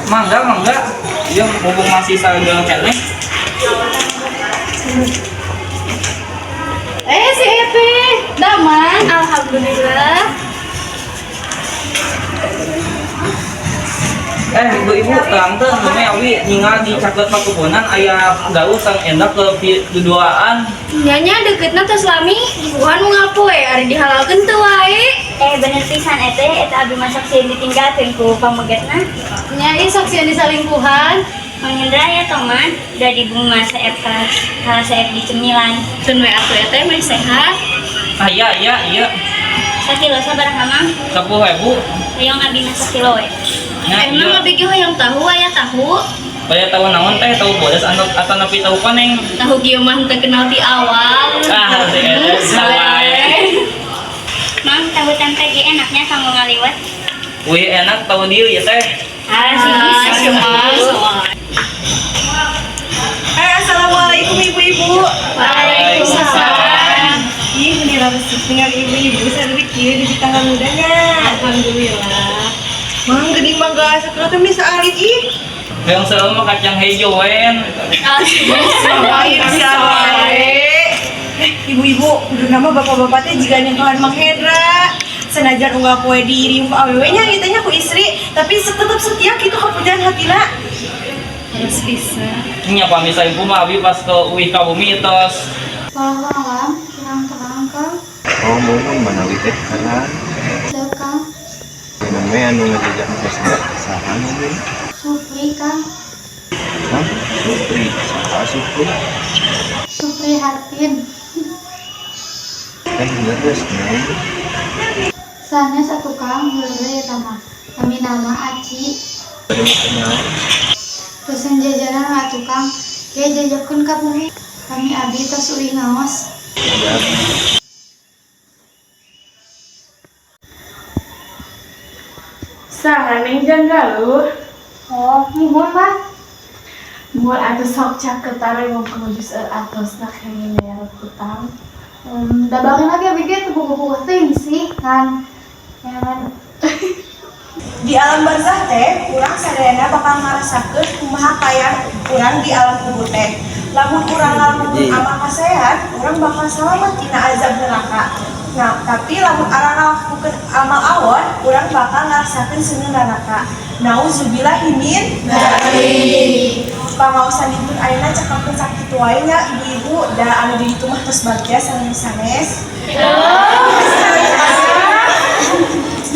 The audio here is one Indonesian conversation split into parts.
Mangga, mangga. Iya, mumpung masih sareng kene. Si Epi, daman, alhamdulillah. Ibu-ibu, terang tuh namanya Awi ninggal di caket pakubunan ayah gaul sang endak ke duduaan. Nyanya deketna teh Lami, bukan mau ngapoe, ari dihalalkeun teu wae. Bener pisan eta abi masak sieun ditinggalkeun ku pamegetna. Nyai saksian disalingkuhan. Mang Hendra ya teman, udah dibung masa kalau saya di cemilan. Tun we atuh eta mah sehat. Iya. Sakilo sabar Mang. 10.000. Hayong abi masak kilo we. Emang abi ge hoyong tahu aya tahu. Baya tahu naon teh, tahu bodas atau napi tahu paneng. Tahu kieu mah teu kenal di awal. Sawae. Mang tahu tempe ge enaknya kanggo ngaliwat. Wih enak tahu dieu ya teh. Sih. Assalamualaikum ibu-ibu. Waalaikumsalam. Ih, menira resep dengan ibu-ibu sadari kieu di tanggal mudanya. Alhamdulillah. Mang geuning mangga sakeureut teh bisa alit ih. Yang selalu mah kacang hijau wen. Ibu-ibu, udah nama bapak-bapak teh jika ninggalan Mang Hendra. Senajan unggah poe diri awewe-nya gitu nya ku istri, tapi tetep setia kitu ka pujaan hatina. Harus bisa. Nya pamisa ibu mah abi pas ke uih ka bumi tos. Walam, terang-terang Kang, Oh, mau manawi teh karena Cek Kang, namanya anu ngejajak kesehatan sahan ini. Supri Kang, Hah? Supri, saha Supri? Supri Hartin, Leres nih. sana satu Kang, boleh sama, kami nama Aci, Dari kenal. pesen jajanan atuh Kang, kia jajakeun ka bumi, kami abi tos uli ngaos, Ya, Sahaneng janggalur. oh, muhun Pak, Mul atuh sok caketare mau menuju atos nak hengin ya utang. dabangan lagi abi ge teu boga-boga teuing sih, kan, yang Di alam barzah teh, urang sadayana bakal ngarasakeun kumaha kaya urang di alam kubur teh. Lamun urang ngalamun amal kasehat, urang bakal selamat tina azab neraka. Nah, tapi lamun urang ngalakukeun amal awon, urang bakal ngarasakeun seueun neraka. Nauzubillah min dzalik. Pangaosan dipun ayeuna cakapeun sakitu wae nya ibu-ibu da anu di ditu mah tos bagja sanes-sanes.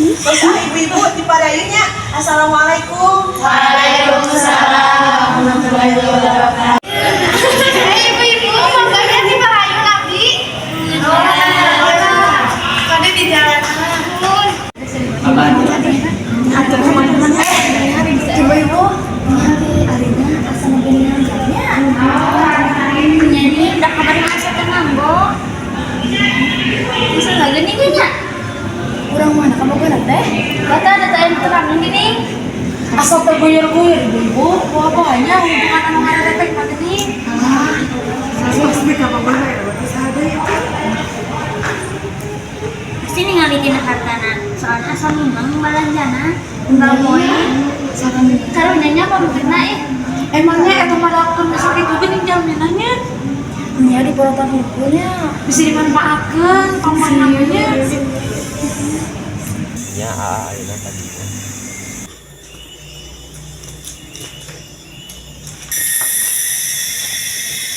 Terus ibu-ibu di padayunnya. Assalamualaikum. Waalaikumsalam warahmatullahi wabarakatuh. Ibu-ibu, mangganya di Bahayun Abdi. Pada di jalan. ibu-ibu, arina asa ngegeningan jamnya, Nyanyi udah kabar masak teh manggo. Bisa nggak gini nya? urang mana kamu gerak teh, Kata ada tayang terang gini. asal tergoyor-goyor ibu-ibu, mau apa hanya hubungan anu ngarepek mah gini, Pasti ningali tina hartana. Soalnya asal memang balanjana. Unggal poe. Karunanya pamukna emangnya eta madakeun besok itu geuning jaminannya. Nya di porotan hukumnya bisa dimanfaatkan pamanannya. Ya, ayeuna tadi.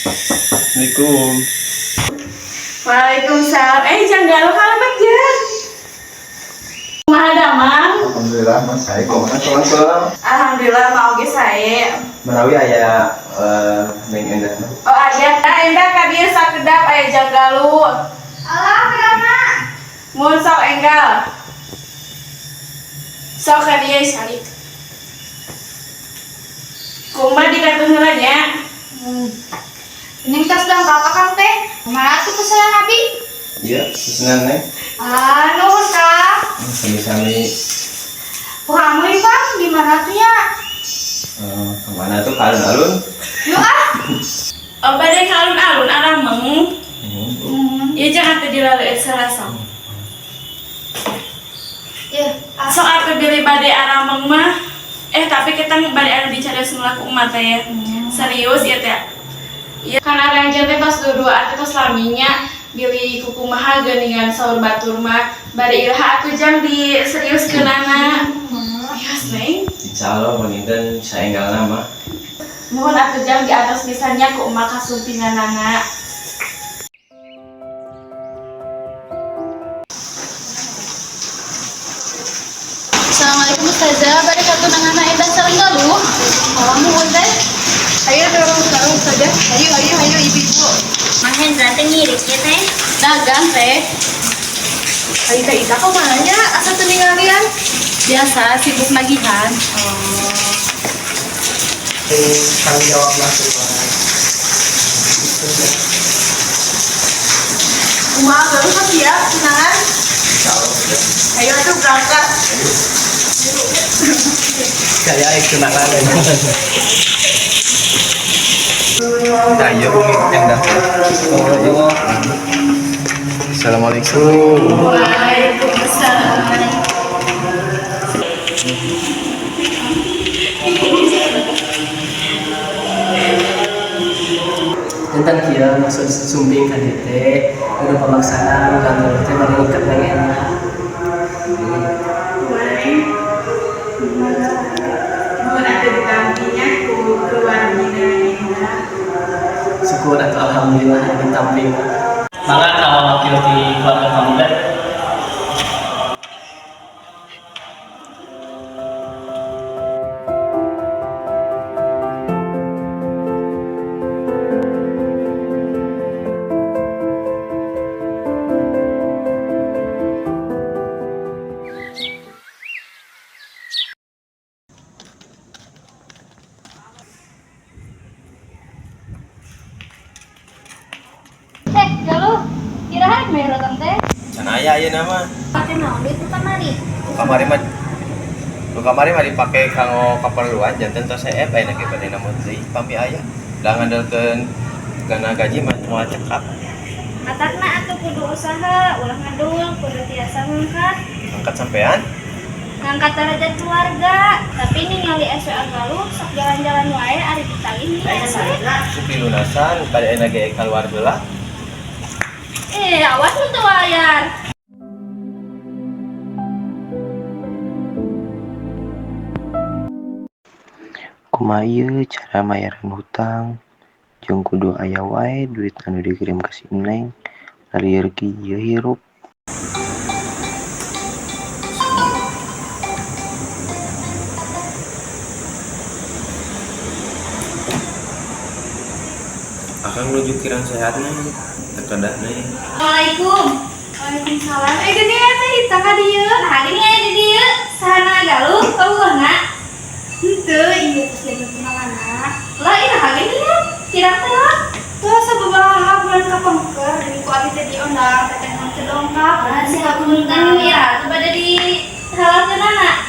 Assalamualaikum. Waalaikumsalam. Janggalur halaman jan. Kumaha damang? Alhamdulillah Mas saya kumaha soal-soal. Alhamdulillah mau ge sae. Menawi aya Neng Endah. Oh aya tah endah ka dieu sakedap aya janggalur. Allah kenapa? Mun sok enggal. Sok ka dieu salik. Kumaha dikatuh heula nya? Ini kita sedang apa Kang teh? Mana tuh pesanan Abi? Iya, pesanan Neng. Nuhun Kang. Sami-sami. Kamu nih Kang, gimana tuh ya? Kemana tuh alun-alun? Yuk ah. Bade ka alun-alun arameng. Ieu jangan teu dilaleueun sarasa. Ya, Sok atuh beli bade arameng mah Tapi kita balik bicara semula ku emak teh. Serius ya teh. Iya karena raja teh tos dua atuh tos laminya bilih kukumaha geuningan saur batur mah bari iraha atuh jang di serius keunana. Yes, Neng. Insyaallah menindan saenggalna mah. Mohon atuh jang di atas misalnya ku emak kasumpinganana. Assalamualaikum Ustazah, bari satu nangana edan sareng galuh. Kamu teh. Ayo dorong saja. Ayo ibu-ibu. Mahendra teh ngirit ya teh. Dagang teh. Aita Ita kok mananya asa teu ningalian? Biasa sibuk nagihan. Tanggung jawab lah semua. Kumaha baru kan siap tunangan? Ayo atuh berangkat. Saya itu tunangan. Nah, iya Bu yang dah. Assalamualaikum. tentang kia maksud sumbing KDT udah pemaksana kantor teh bari ikat lagi enak. Syukur atau alhamdulillah ada tampil. Mangga kalau wakil di keluarga kamu deh. Galuh, kira-kira bayar datang teh? Can aya ieu nama. Pakai naon deui tu kamari? Kamari mah dipake kanggo kaperluan janten tos CF aya ge bade namun deui pami aya. Da ngandalkeun kana gaji mah moal cekap. Matakna atuh kudu usaha, ulah ngadul, kudu tiasa ngangkat. Angkat sampean. Ngangkat derajat keluarga, tapi ningali SWA Galuh sok jalan-jalan wae ari ditagih biasa. Supi lunasan bade aya ge keluar heula. Awas lu tuh bayar. Kumaha ieu cara bayaran hutang? Jeung kudu aya wae duit anu dikirim ka si Neng. Ari rezeki ieu hirup. Akang menuju kirang sehat Neng. Terkedah Neng. Assalamualaikum. Waalaikumsalam. Gini ya teh Ita ka dieu. Nah, gini ya di dieu. Sahana Galuh, kaulahna. Henteu, ieu teh jadi kenalanna. Lah ina ka gini ya. Kirang teh. Tuh sababaraha bulan kapengker, ku abi teh diundang teteh nang dongkap. Lah si hapunten ya, teu bade di halalkeunana.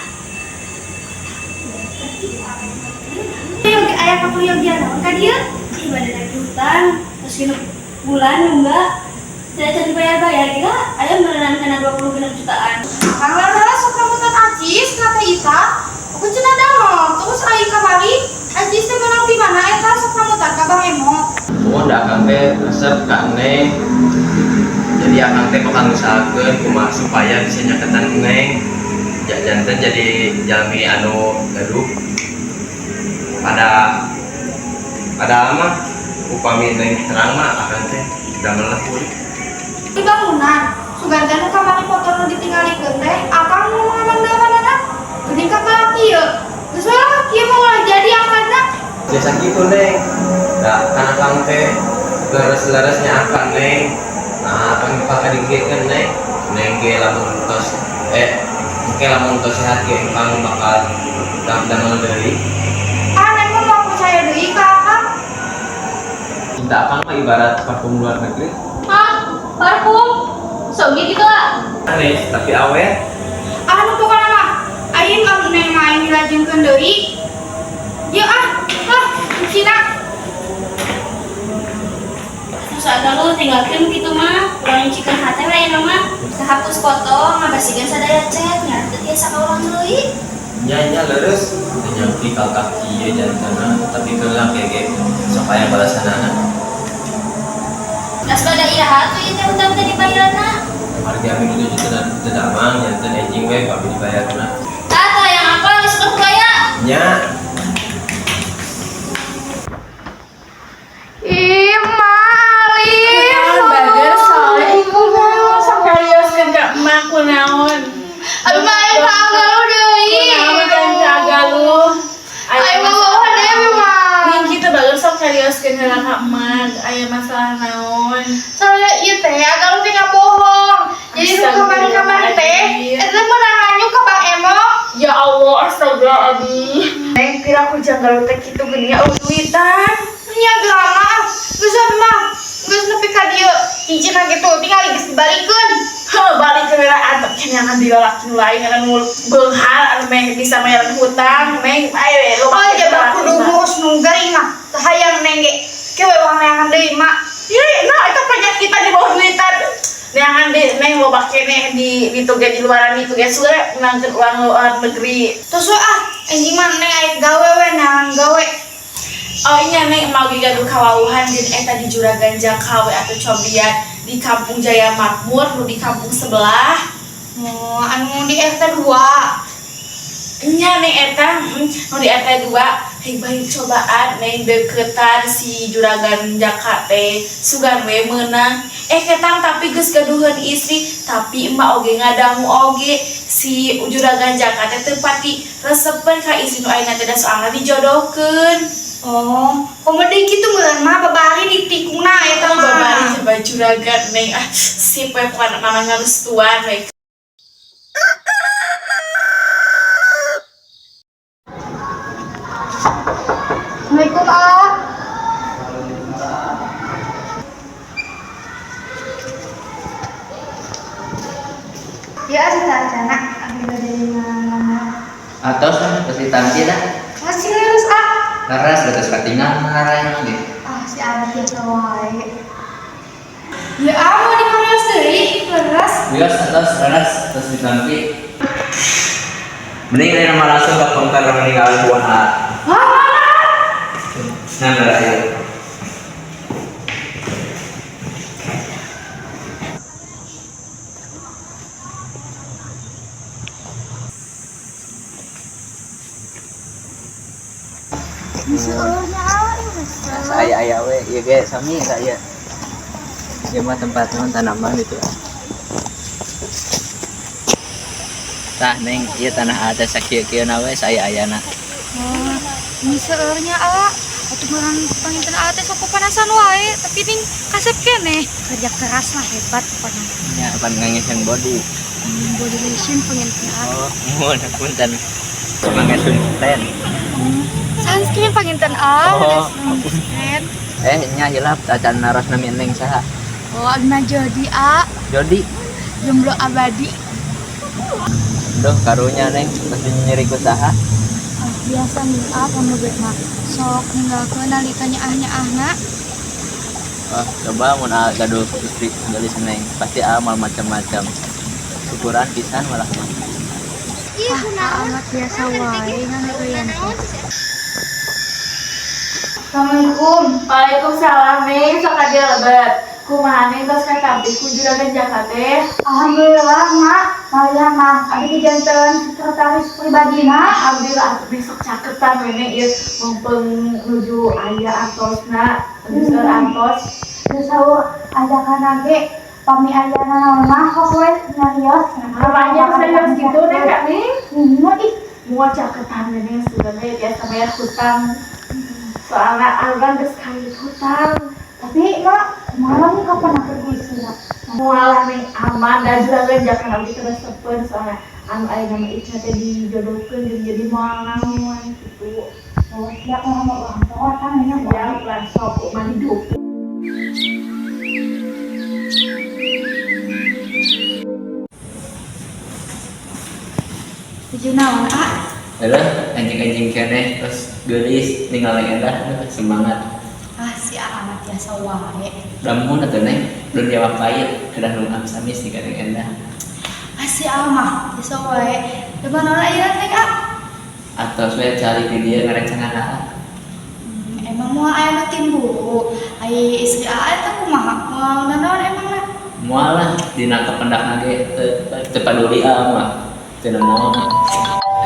Yogi aya kapuyogian naon ka dieu? Ibadah dari hutan, terus hidup bulan enggak tidak dibayar-bayar gila ayam beneran kena 20 jutaan. Kang Lara sok rambutan Acis kata Ita. Aku cenah dangol terus ai kamari. Acis teh menang di mana eta sok rambutan ka Bang Emot. Mohon da akang teh resep ka Neng. Jadi akang teh bakal ngusahakeun kumaha supaya bisa nyaketan Neng. Janten jadi jalmi anu gaduh. Padahal mah upami Neng terang mah akang teh damel kulit. Di bangunan, suganten nu kamari foto nu ditinggalikeun teh akang nu ngamandahanana. Geuning ka laki ieu. Geus wae laki mah ulah jadi akadna. Biasa gitu Neng. Da kan akang teh leres-leresnya akang Neng. Nah, akang bakal digikeun Neng. Neng ge lamun tos sehat ge akang bakal damel deui. Neng mah mau percaya deui ka akang. Cinta akang mah ibarat parfum luar negeri. Parfum. Sok gitu lah. Aneh, tapi awet. Anu pokona mah aing anu Neng mah aing dilajengkeun deui. Ieu cina. Terus ada lu tinggalkeun kitu mah, urang nyicikeun hate we ieu mah. Kahapus foto ngabasikeun sadaya chat, nya teu tiasa ka urang deui. Nya leres nyampi kaki ya jantan tapi kelak kayak supaya balasanana Nas pada iraha tuh ini utang tadi bayarna. harga kami dulu juga tidak mang jantan aging we kami dibayarna Tata yang apa geus kaya? nya Ih, Mali. Bager soalnya iku naon sakalioskeun ka emak kunaon. Aduh, main kagak lu deui. Kunaon dan jaga lu. Ayo bawa dewe mah. Ning kitu bager sok kalioskeun heula ka emak. Aya masalah naon? Soalnya ieu teh agak lu teh bohong. Jadi lu kemarin-kemarin teh, eta menahanyu ka Bang Emo. Ya Allah, astagfirullahaladzim. Neng kira aku janggal teh kitu geuning ya duitan. Nya drama. Geus mah. Geus nepi ka dieu. Hijina gitu tinggal geus dibalikeun. Balik ke daerah atap kenyangan di laki lain kan beunghal anu meh bisa bayar hutang meh ayo lo Oh, jabat kudu ngurus nu garing mah. Teu hayang neng ge. Kewe wang neangan deui mak. iya nah itu penyakit di bawah duitan neangan di neng lo bakene di tugas di luaran itu guys sudah nangkeun uang luar negeri. Terus anjing mah neng aya gawe we neangan gawe. Oh iya neng mau gaduh kawauhan jeung eta di Juragan Jakawe atau Cobian di Kampung Jaya Makmur nu di kampung sebelah. Oh, anu di RT 2. Nya neng eta nu di RT 2 baik cobaan neng deketan si Juragan Jaka teh sugan we meunang ketang tapi geus gaduheun istri tapi emak oge ngadangu oge si Juragan Jaka teh teu pati resepen ka istri nu ayeuna teh da soalna dijodohkeun. Oh, komedi gitu meureun mah babari di tikungna eta mah. Babari coba Juragan neng sip we pokona mama ngarestuan we. Assalamualaikum, A. Ya, anak aku udah dari mana? Atau pasti tanti dah. Masih lulus, A. Laras batas katingan ngarang gitu. Si anak biasa wae. Ya, A mau dipanggil deui, lulus. Bias atas laras terus ditanti. Mending dari nama langsung ke pengkar meninggal buan A. Nah, ya. Saya ayah we, ya guys, sami saya. Dia mah tempat tanaman gitu. Tah neng, iya tanah atas sakieu na we saya ayana. Oh, ini seurnya A. Atuh orang panginten A teh sok panasan wae, tapi ning kasep keneh. Kerja keras lah hebat pokoknya. Ya, pan ngangesan body. Body lotion panginten A. Oh, mohon punten. Semangat punten. Sunscreen panginten A. Oh. Sunscreen. Nya hilap tacan naros nami neng saha. Oh, agna Jodi A. Jodi, Jomblo abadi. duh karunya neng pasti nyeri ku saha. Biasa nih A pambeget mah. Sok ninggalkeun nalika nyaah-nyaahna. Oh, coba mun gaduh istri gelis neng pasti amal macam-macam. Syukuran pisan malah mah. Amat biasa wae ngangeureun. Assalamualaikum. Waalaikumsalam neng sok ade lebat. Kumaha neng tos katabdi ku Juragan Jaka teh? Alhamdulillah, Mak. Malian mah, abi janten sekretaris pribadina. Alhamdulillah besok caketan nenek ieu mumpung nuju aya antosna geus antos. Terus sahur ajakan ge pami ayana naon mah kok we nyarios. Namanya serius gitu neng kak neng. Ih, Mua caketan nenek sebenarnya biasa bayar hutang. Soalnya algan geus kali hutang. tapi Mak, malam nih kapan aku diisi, Mak? Mualah neng aman dan Juragan Jaka nanti terus sepen soalnya anu aya nama Ica teh dijodohkeun jeung jadi moal naon gitu. Oh, siap mau kan ini Ya lah sok mah hidup. Tujuh naon A? Halo, anjing-anjing kene terus gelis tinggal endah semangat. Si A amat biasa wae. Lamun atuh neng belum jawab baik kedah nu samis di kadang endah. Si A mah biasa wae. Da mana ieu teh A? Atau saya cari ke dia ngerencanakan Emang mau ayah timbul, ayah istri ayah tuh kumaha, mau nanaon emang lah. mualah dina kependak nage tepat duri mah teu naon.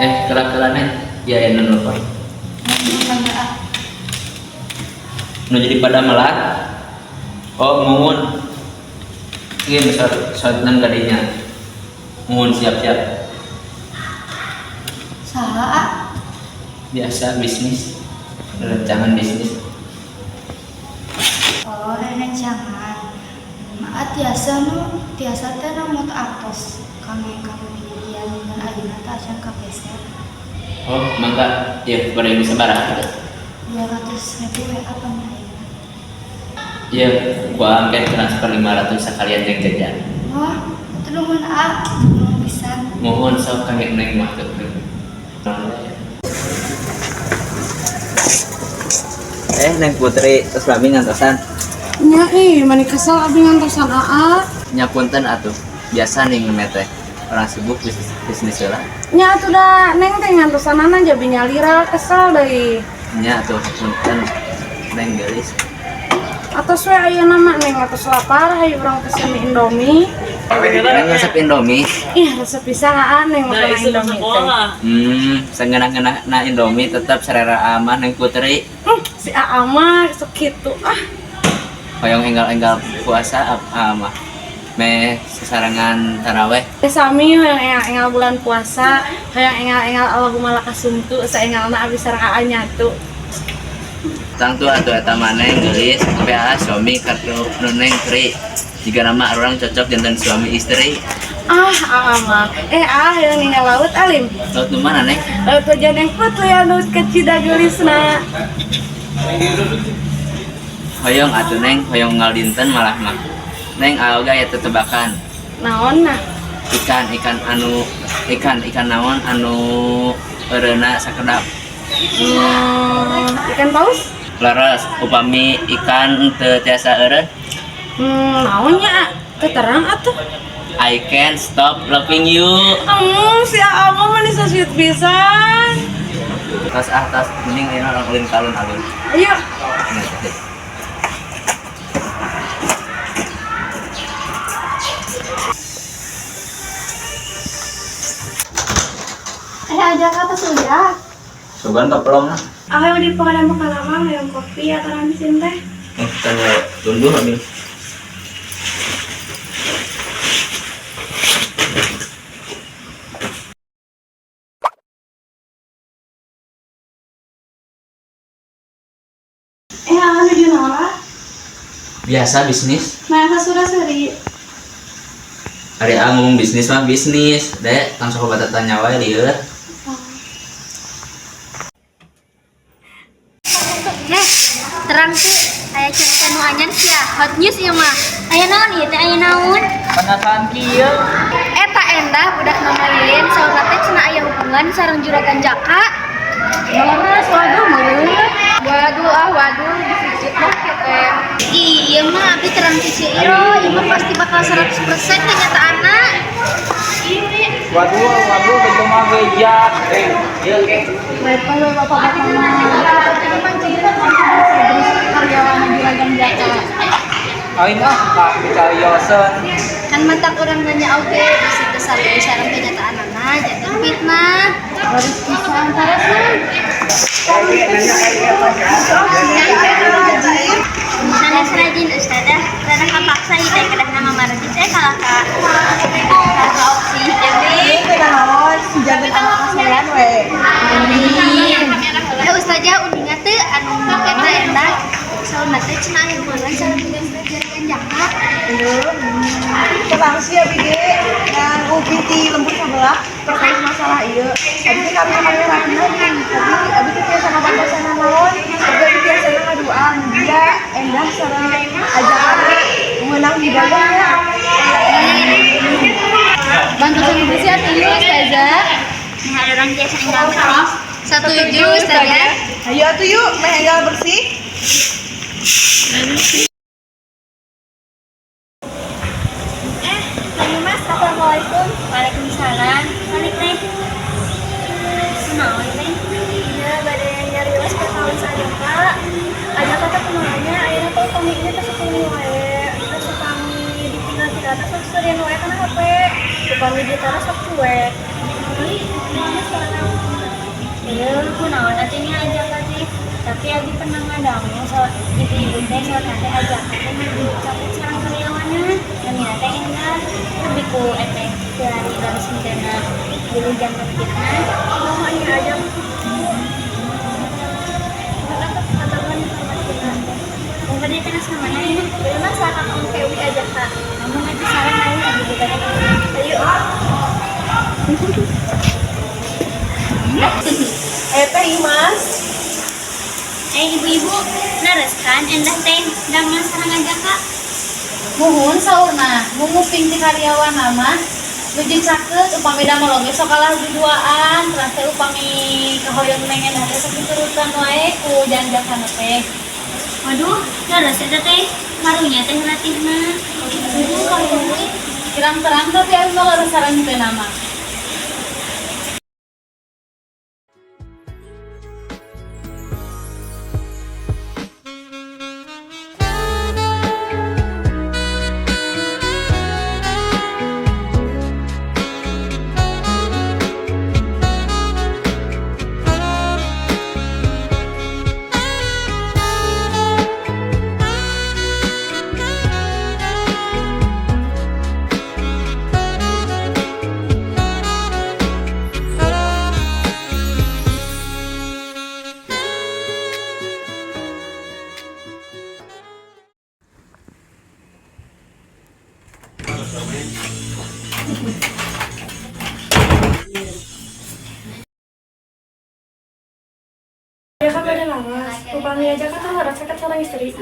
Kelak-kelaknya ya yang nelpon. Nu jadi pada melat. Oh, mumun. Ieu saeunan kadinya. Mumun siap-siap. Saha? Biasa bisnis. Rancangan bisnis. Oh, rencangan. Maaf tiasa teh mau atos kami dia dengan ayeuna teh acan ka peser. Oh, mangga ya pada bisa barang. 200.000 apa nih? Ya, gua angkat transfer 500 sekalian jeung jajan. Wah, itu nuhun nuhun pisan. Mohon sok kami neng mah teu. Neng Putri terus kami ngantosan. Nya mani kesel abdi ngantosan Nyapunten atuh. Biasa nih ngemeteh. Orang sibuk bisnis lah. Nya atuh da neng teh ngantosanana jadi nyalira kesel deui. Nya atuh punten neng gelis. Atos we aya nama neng atos lapar hayu urang pesen mie Indomie. Neng resep Indomie. Ih resep pisan neng makan Indomie teh. Sengenah-ngenah na Indomie tetap selera aman neng Putri. Si Aa mah sok kitu Hoyong enggal-enggal puasa mah. Me sesarangan taraweh. Sami yang engal bulan puasa, hayang engal Allahumma lakasumtu, saengalna abis sareng Aa nyatu. Tang tuh atuh eta maneh gelis PA suami kartu nuneng tri. Jika nama orang cocok jantan suami istri. Aa mah. Hayang ninggal laut alim. Laut nu mana neng? Laut Janeng Putu ya laut kecida gelisna. Hoyong atuh neng, hoyong ngal dinten malah mah. Neng aoga ya tetebakan. Naon nah? Ikan naon anu eureuna sakedap. Ikan paus? Laras upami ikan teu tiasa eureun. Naonnya? Keterang atuh. I can't stop loving you. Si Aa mah manis so sweet pisan. Tas mending ayeuna ulin kalun alun. Ayo. Ajak kata sudah. Sugan kepelong nah. Aku di pengadaan pengalaman yang kopi atau ramesin teh. Tanya tunduh ambil. Menuju nora. Biasa bisnis. Masa sudah seri. Hari ngomong bisnis mah bisnis. Dek, langsung ke batatan nyawa dia. Terang tuh aya cerita nu anyar sia hot news ieu mah. Aya naon ieu teh aya naon? Panasan kieu. Eta endah budak nama Lilin saurna teh cenah aya hubungan sareng juragan Jaka. Leres waduh meureun. Waduh disicit mah kitu. Ieu mah abdi terang sisi iro, ieu mah pasti bakal 100% kenyataanna. Waduh, betul mah bejat. Ieu ge. Bapak-bapak karyawan juragan Jaka. Aing Kak dicarioseun. Kan mata urang nanya oge bisi teu sareng sareng kenyataanna jadi fitnah. Harus pisan tarasan. Sanes rajin ustadzah, karena kapaksa teh kedah ngamar teh kalah ka opsi jadi Jaga anak kasihan we. ustadzah undingan teh anu eta endah sauna teh cenah aya hubungan sareng juragan Jaka. Tenang sih ya Bige, yang ubi di lembut sebelah terkait masalah iya. Abis itu kami rapi tapi abis itu biasa ngabang sana naon, tapi abis biasa ngaduaan dia endah sareng ajakannya menang di dalamnya. Bantu sama bersih atuh ustazah. Nah, ada orang biasa enggak terus. Setuju ustadzah. Ayo atuh yuk, meh enggal bersih. Mas, assalamualaikum. Waalaikumsalam. Balik teh. Kunaon teh? Aja kata penolaknya, akhirnya tuh kami ini kesepuluh wae. Terus kami ditinggal di atas terus serian wae karena HP. Kami di teras sok cuek. Ini sekarang Ya, aku naon artinya aja kasih. Tapi abi pernah ngadangu soal ibu-ibu teh soal nanti aja aku mau capek sarang karyawannya. Kami nanti enggak lebih ku efek dari garis medana jadi jangan kita namanya aja. Mungkin dia kena samanya ini memang saat kamu kewi aja kak. Kamu nanti salah lain lagi bukan ayo. Teh Imas. Ibu-ibu, nareskan endah teh dangan sarang aja kak. Muhun saurna, menguping ti karyawan nama. Lujeng caket upami da maloge sok kalah duaan, terus teh upami kahoyong nengen teh sok diturutan wae ku janjakan teh. Waduh, nares eta teh karunya teh latihna. Kirang-terang tapi anu mah sareng teh nama. Ya kan pada lawas. Upami aja kan harus sakit sarang istri.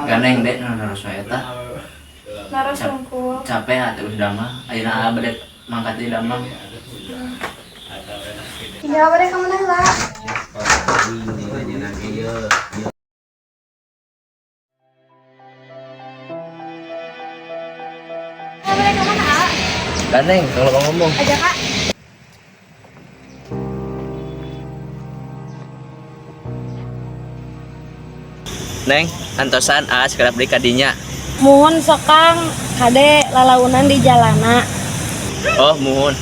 Ganeng dek naros eta. Naras sungkul. Capek atuh udah mah. Ayeuna abade mangkat di damang. Iya, pada kamu lah. Pada kamu lah. Ganeng kalau kamu ngomong. Aja kak. Neng, antosan sekedap beli kadinya. Mohon sokang kade lalaunan di jalana. Oh, muhun.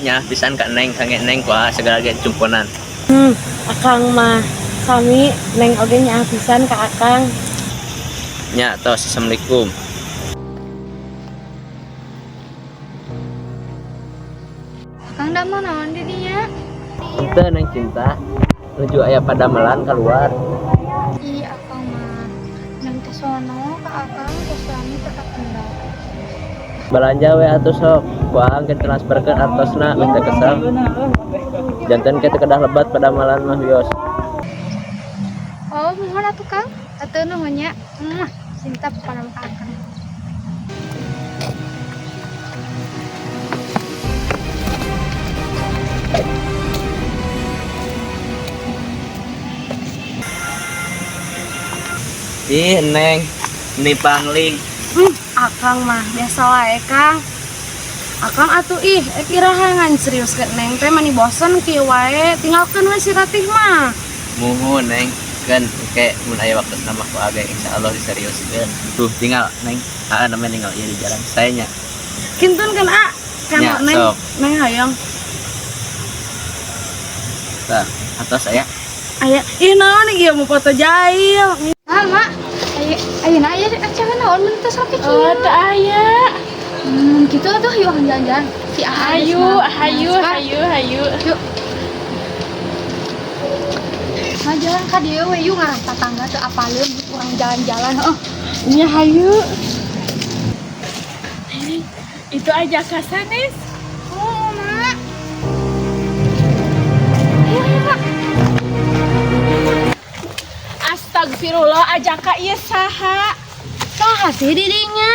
Nya pisan ka Neng sange Neng kuah segala ge cumpunan. Akang mah kami neng oge nya pisan ka akang. Nya tos assalamualaikum. Akang da mau naon di dinya? Itu Neng cinta. Nuju aya padamelan keluar. Iya akang mah neng teh sono ka akang terus kami tetap kendal. Belanja we atuh sok. Kuang ke transferkeun artosna we teh kesel. Janten kita kedah lebat padamelan mah bios. Oh, mohon atuh Kang. Atuh nuhun nya. Cinta pada akang. Ih, Neng. Ini pangling. Akang mah biasa wae Kang. Akang atuh irahangan serius ke neng teh mani bosen kieu wae tinggalkeun we si Ratih mah. Muhun Neng. Kan kayak mun aya waktu nama ku aga insyaallah diseriuskeun. Tuh tinggal Neng. Namanya tinggal ieu di jalan saya nya. Kintun kan kan Nya, neng sok. neng hayang. Tah, atos aya. Aya ih naon ieu mau foto jahil. Mak. Ayeuna aya acara naon mun teh sok kieu. Oh, teu aya. Gitu tuh yuk jalan-jalan. Si Hayu. Yuk. Nah, jalan ka dieu we yuk ngarang tetangga teu apaleun urang jalan-jalan heeh. Nya hayu. Itu aja kasanes. Oh, Mak. Astagfirullah ajaka ieu saha? Saha sih didinya?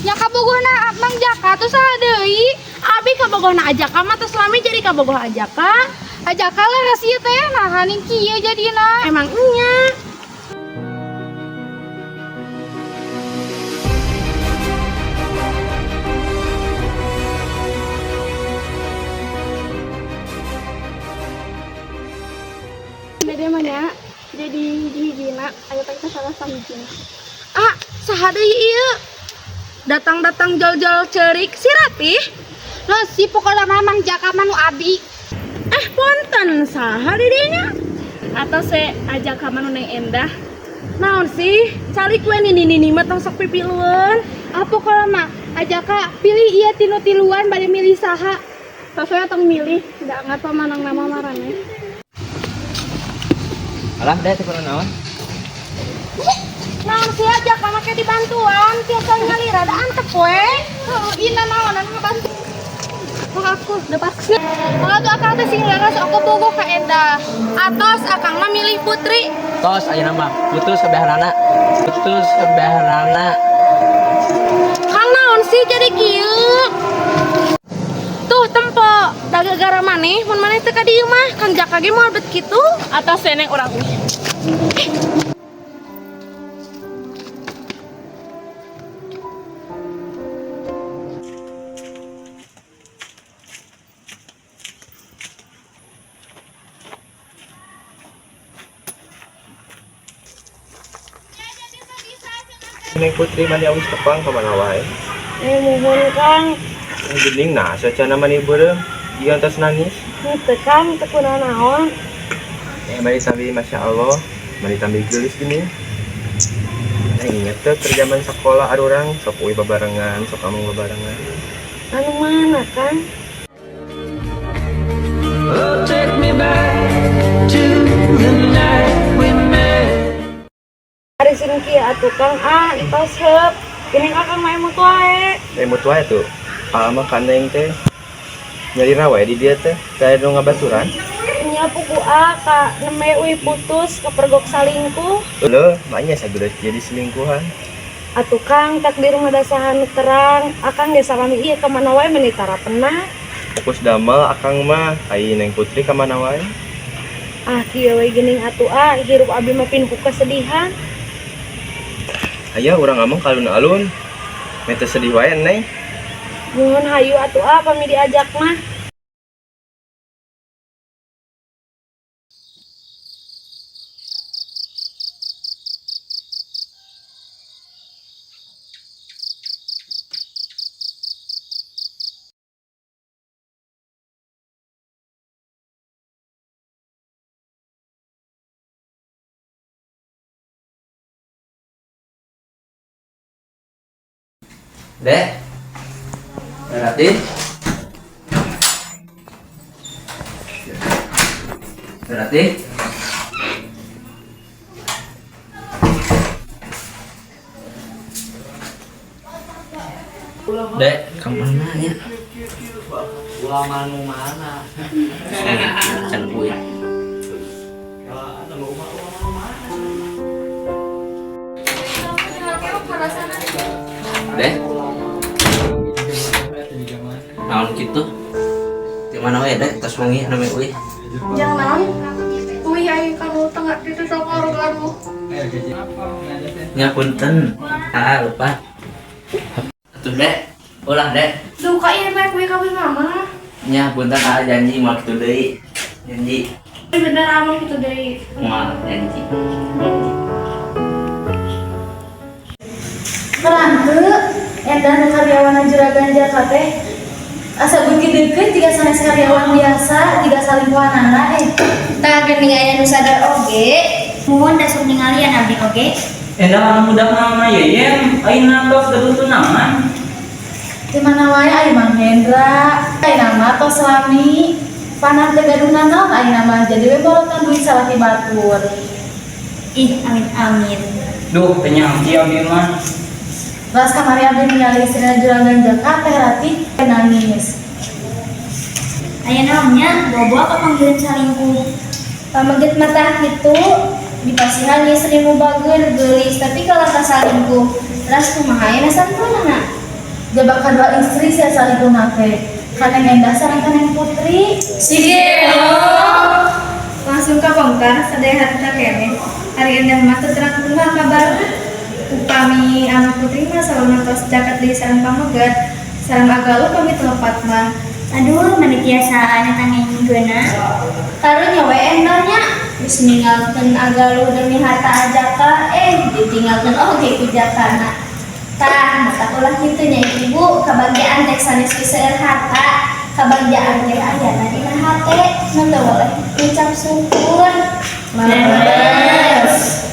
Nya kabogohna Mang Jaka tuh saha deui? Abi kabogohna Ajaka mah teh selami jadi kabogoh Ajaka. Ajaka lah rahasia teh nah haning kieu jadina. Emang nya. Beda mana? Jadi di hijina aya teh salah samijina. Ah, saha deui ieu? Datang-datang jol-jol ceurik si Ratih. Lo si pokoknya Mang Jaka manu abi. Ponten saha di dinya? Atau se ajak ka manu Neng Endah. Naon sih? Calik we nini mah tong sok pipilueun. Apa kalau mah Ajaka pilih ieu tilu-tiluan bade milih saha? Sesuai tong milih, tidak ngapa manang nama marane. Alah, deh teh naon? Naon sih Ajaka make dibantuan, tiasa ngali rada antep we. Heuh, ina naonan ngabantu. Aku depaknya. Kalau tuh akang teh sing leres aku bogo ka Endah. Atos akang mah milih Putri. Tos ayeuna mah putus sabehanana. Kang naon sih jadi kieu? Tuh tempo, da gara maneh, mun maneh teu ka dieu mah Kang Jaka ge moal bet kitu. Atau se Neng urang uih. Neng Putri mani awis tepang kemana wae? Mohon Kang, Gening nah, sacana mani beureum, jiga tos nangis. teu Kang teu kunaon naon. Mari sambil Masya Allah, mari tambil gelis gini. Ingat tuh kerjaman sekolah arurang, sok uwi babarengan, sok kamu babarengan. Anu mana Kang? Hari sini kieu atuh Kang, ipas heup. Gini Akang mah emut wae. Emut wae tuh, mah kaneng teh nyari rawa di dia teh, kayak nu ngabaturan. Nya pugu ka neme uy putus kepergok salingkuh. Leuh, maknya sageureus jadi selingkuhan. Atuh Kang, takdir mah dasahan terang. Akang ge salami ieu ka mana wae meuni tarapenna. Fokus damel akang mah, ai Neng Putri ka mana wae. Kieu we geuning atuh hirup abi mah pin ku kesedihan. Aya urang ngomong kalun-alun. Mete sedih wae Neng. Nuhun hayu atuh pami diajak mah. Dek. Ratih. Ratih. Dek, kemana ya? Pulang mana? Can kuy. Dek. Naon gitu? Di mana wae dek? Tas wangi namanya uy. Jangan uy ayo kamu tengah itu sok oroganmu. Ya punten. Lupa. Tuh dek, ulah dek. Duh kak ieu mah kuy kawin mama. Ya punten janji mau kitu deui. Janji. Bener amal kitu deui. Moal janji. Merangkeu Endah nu karyawan Juragan Jaka teh asa beuki deukeut jiga sanes karyawan biasa jiga salingkuhanana Tak geuning aya nu sadar oge. Muhun da sok ningalian abdi oge. Endah mudah nama Yeyem, ayeuna tos gaduh naman. di mana wae aya Mang Hendra ayeuna mah tos lami panan teh gaduna naon ayeuna mah jadi we borotan duit salaki batur. Ih, amin. Duh, kenyang kieu abdi mah. Pas kamari abdi ningali istrina Juragan Jaka teh Ratih nangis. Aya naonnya bobo apa panggilan salingkuh. Pameget mata kitu dipasihan istri nu bageun geulis tapi kalau ka salingkuh ras kumaha aya salingkuhna. Jabak kadua istri sia salingkuhna teh. Kaneng Endah sareng Kaneng Putri. Sige langsung kabongkar sadaya harta kene. Hari Endah mah teu terang tunggal kabar. Upami anak Putri mah salona tos jaket deui sareng pamegat. Sareng agalu pami telepat mah. Aduh, mani tiasa ana tanging geuna. Karunya we Endahnya Terus ninggalkan agaluh demi harta ajaka, ditinggalkan oge ku jakana. Tah, mata ulah kitunya ibu, kebahagiaan teh sanes piseueur harta, kebahagiaan teh ayana dina hate, nu teu boleh ucap syukur. Leres.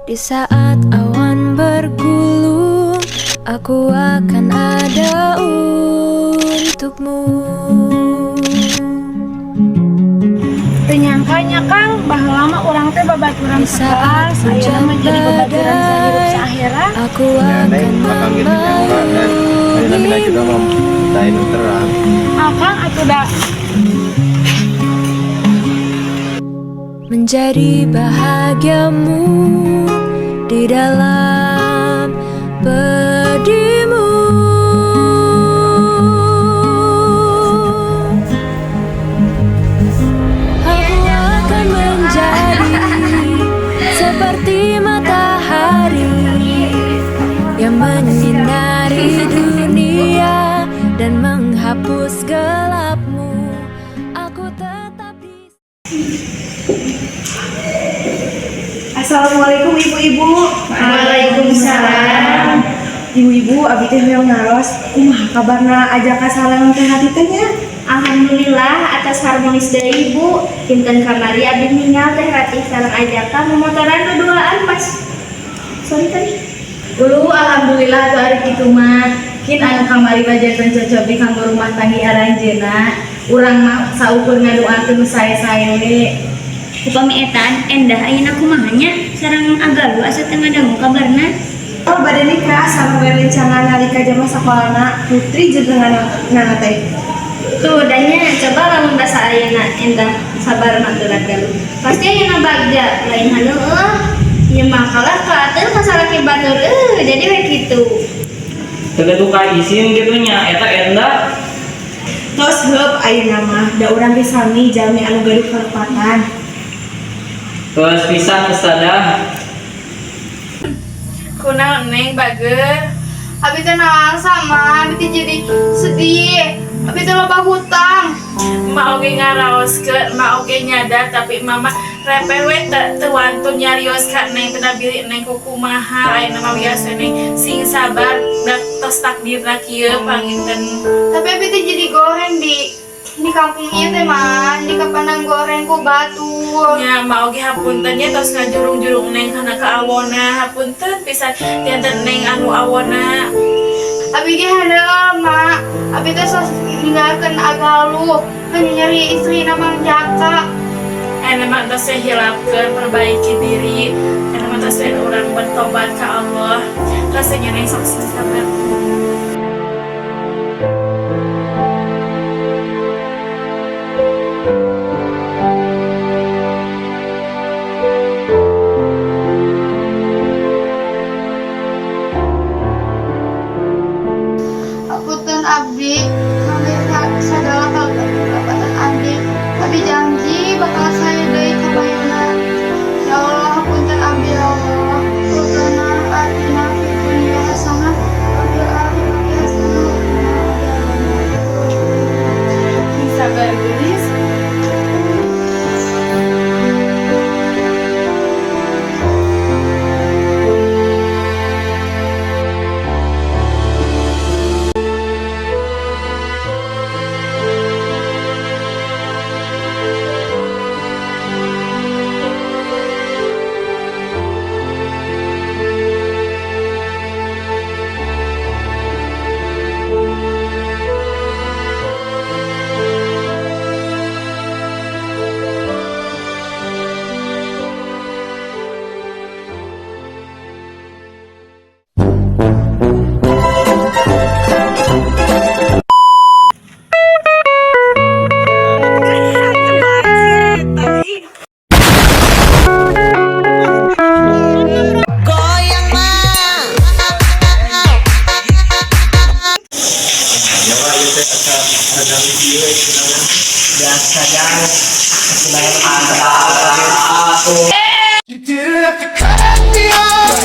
Di saat awan bergulung, aku akan ada untukmu. Ternyangkanya Kang, bahwa lama orang teh babaturan Di saat hujan badai, aku akan membayungimu. Akang atuh da Menjadi bahagiamu di dalam pedimu. Aku akan menjadi seperti matahari yang menyinari dunia dan menghapus gelapmu. Aku tetap di Assalamualaikum ibu-ibu. Waalaikumsalam. Ibu-ibu, abi teh hoyong ngaros. Kumaha kabarna ajaka sareng teh hati teh nya? Alhamdulillah atas harmonis dari ibu. Kinten kamari abdi ninggal teh ratih sareng ajaka memotoran berduaan pas. Sorry tadi. Ulu alhamdulillah tuh hari kitu mah. Kin anu kamari bajakan cocobi kanggo rumah tanggi aranjeuna. Urang mah saukur ngadoakeun sae-sae we. upami etan endah ayeuna kumahanya sareng agalu asa teu ngadangu kabarna. Oh, bade nikah sareng rencana nalika jama sakolana putri jeung ngana teh. Tuh danya coba lamun basa ayeuna endah sabar mah teu galuh. Pasti ayeuna bagja lain haneueuh. Ieu mah kalah ka teu masalah batur jadi we kitu. Teu ka isin gitu nya eta endah. Tos heup ayeuna mah da urang ge sami jalmi anu gaduh kalepatan. Terus pisan ustadah. Kunaon neng bager? Abi teh naon sama, abi teh jadi sedih. Abi teh loba hutang. Mak oge ngaraoskeun, mak oge nyadar tapi mama repeh we teu wantun nyarios ka neng teu bili neng kumaha ayeuna mah biasa neng sing sabar da tos takdirna kieu panginten. Tapi abi teh jadi goreng di kampung ieu teh mah, di kapandang goreng ku batur. Ya, mau ge hapunten nya tos ngajurung-jurung neng kana ka awona, hapunten pisan tianten neng anu awona. Abi ge hadeuh, Mak. Abi teh sos ninggalkeun agalu, hanya nyari istri Mang Jaka. Mah tos hilapkeun perbaiki diri. Mah tos urang bertobat ka Allah. Rasanya neng sok sabar. Abdi, kami sadala kebatan Abdi. Abdi janji bakal saya deui kabayana. Ya Allah, hapunten Abdi ya Allah. Rabbana atina fid dunya hasanah wa fil akhirati hasanah wa qina adzabannar. Sabar geus. You didn't have to cut me off.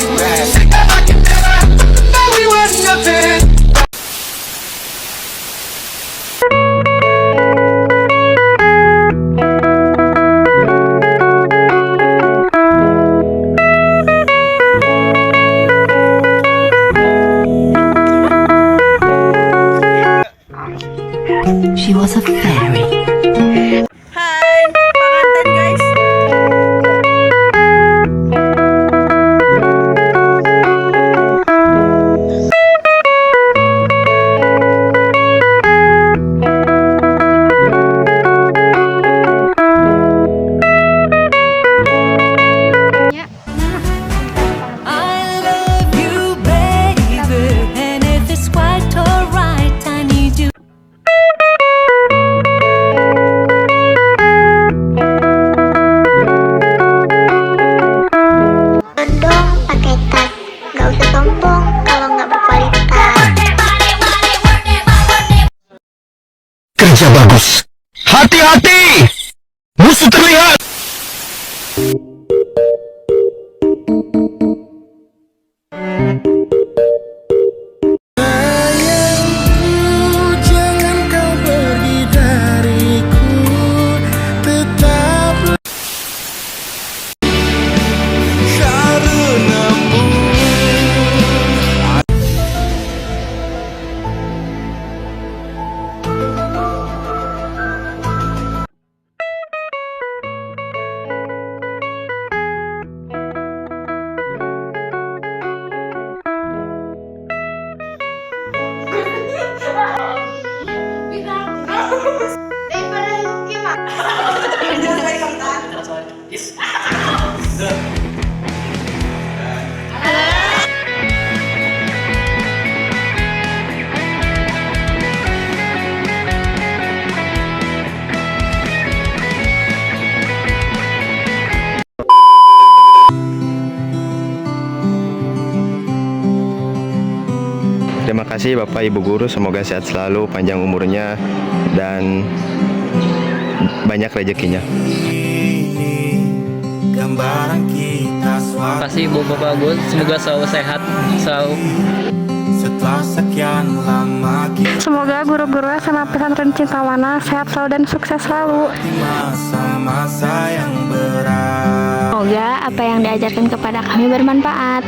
Terima kasih Bapak Ibu Guru, semoga sehat selalu, panjang umurnya, dan banyak rezekinya. Terima kasih Ibu Bapak Guru, semoga selalu sehat, selalu. Semoga guru-guru SMA Pesantren Cintawana sehat selalu dan sukses selalu. Semoga apa yang diajarkan kepada kami bermanfaat.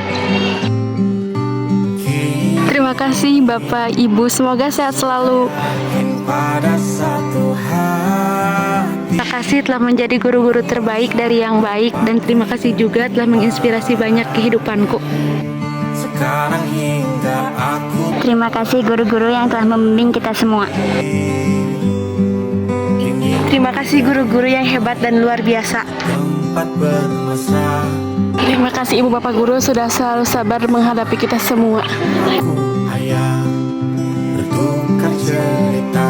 Terima kasih Bapak Ibu, semoga sehat selalu. Terima kasih telah menjadi guru-guru terbaik dari yang baik, dan terima kasih juga telah menginspirasi banyak kehidupanku. Terima kasih guru-guru yang telah membimbing kita semua. Terima kasih guru-guru yang hebat dan luar biasa. Terima kasih Ibu Bapak Guru sudah selalu sabar menghadapi kita semua. Ayah bertukar cerita